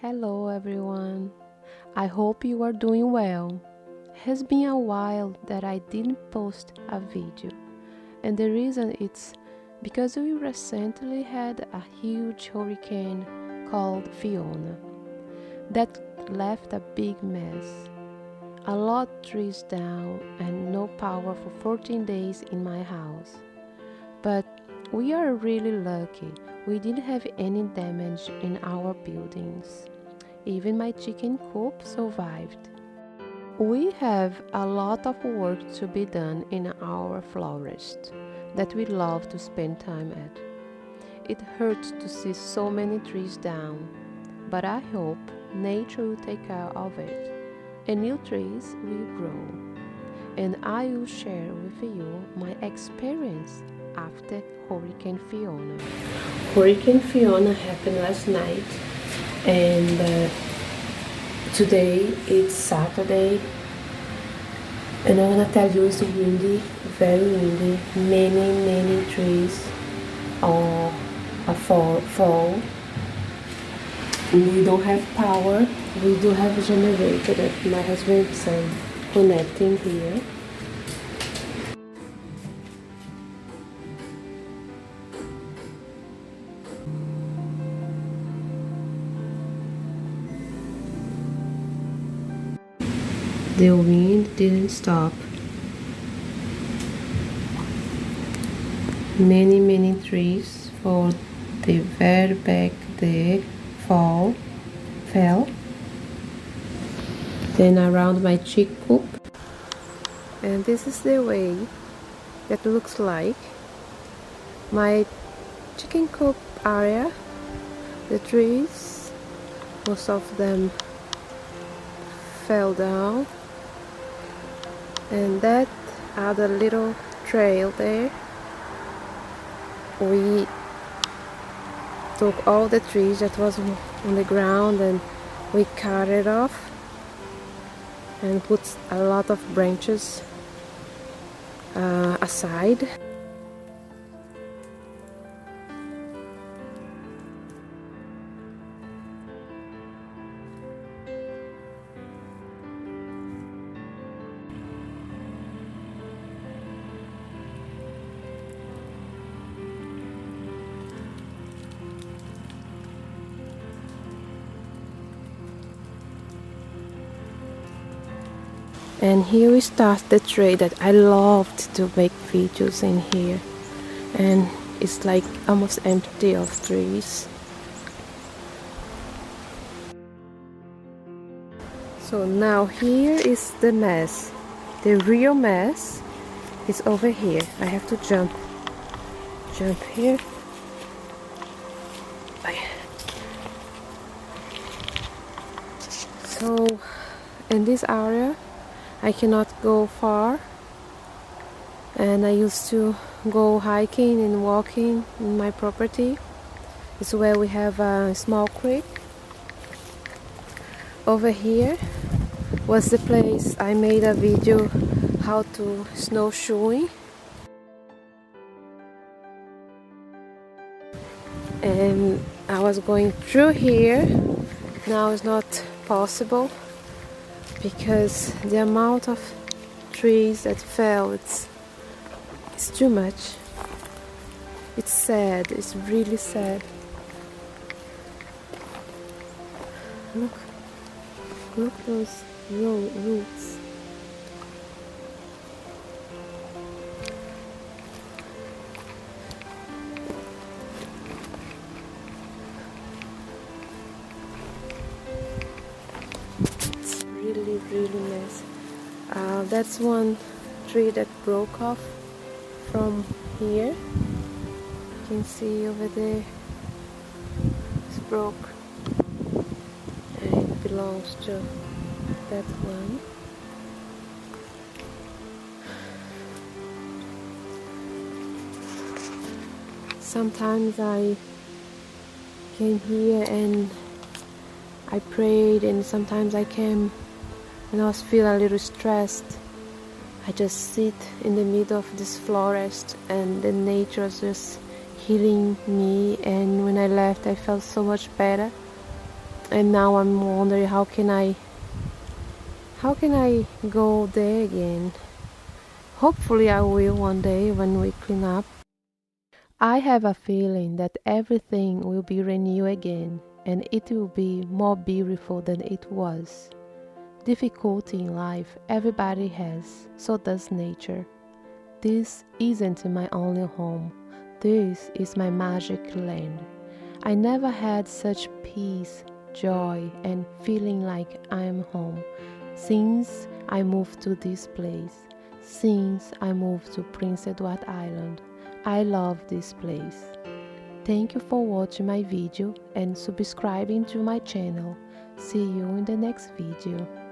Hello everyone. I hope you are doing well. Has been a while that I didn't post a video, and the reason it's because we recently had a huge hurricane called Fiona that left a big mess. A lot of trees down and no power for 14 days in my house. But we are really lucky. We didn't have any damage in our buildings. Even my chicken coop survived. We have a lot of work to be done in our forest that we love to spend time at. It hurts to see so many trees down, but I hope nature will take care of it and new trees will grow. And I will share with you my experience after Hurricane Fiona. Hurricane Fiona happened last night, and today it's Saturday, and I wanna tell you it's windy, very windy. Many trees are fall. We don't have power. We do have a generator that my husband's connecting here. The wind didn't stop. Many trees for the very back there fell. Then around my chick coop. And this is the way that looks like my chicken coop area. The trees, most of them fell down. And that other little trail there, we took all the trees that was on the ground and we cut it off and put a lot of branches aside. And here we start the tray that I loved to make videos in here, and it's like almost empty of trees. So now here is the mess. The real mess is over here. I have to jump here. So in this area I cannot go far, and I used to go hiking and walking in my property. It's where we have a small creek. Over here was the place I made a video how to snowshoeing, and I was going through here. Now it's not possible because the amount of trees that fell, it's too much. It's sad, it's really sad. Look those roots. Really nice. That's one tree that broke off from here. You can see over there. It's broke. And it belongs to that one. Sometimes I came here and I prayed, and sometimes I came and I was feeling a little stressed. I just sit in the middle of this forest and the nature was just healing me, and when I left I felt so much better. And now I'm wondering how can I go there again? Hopefully I will one day when we clean up. I have a feeling that everything will be renewed again and it will be more beautiful than it was. Difficulty in life everybody has, so does nature. This isn't my only home. This is my magic land. I never had such peace, joy, and feeling like I'm home since I moved to this place, since I moved to Prince Edward Island. I love this place. Thank you for watching my video and subscribing to my channel. See you in the next video.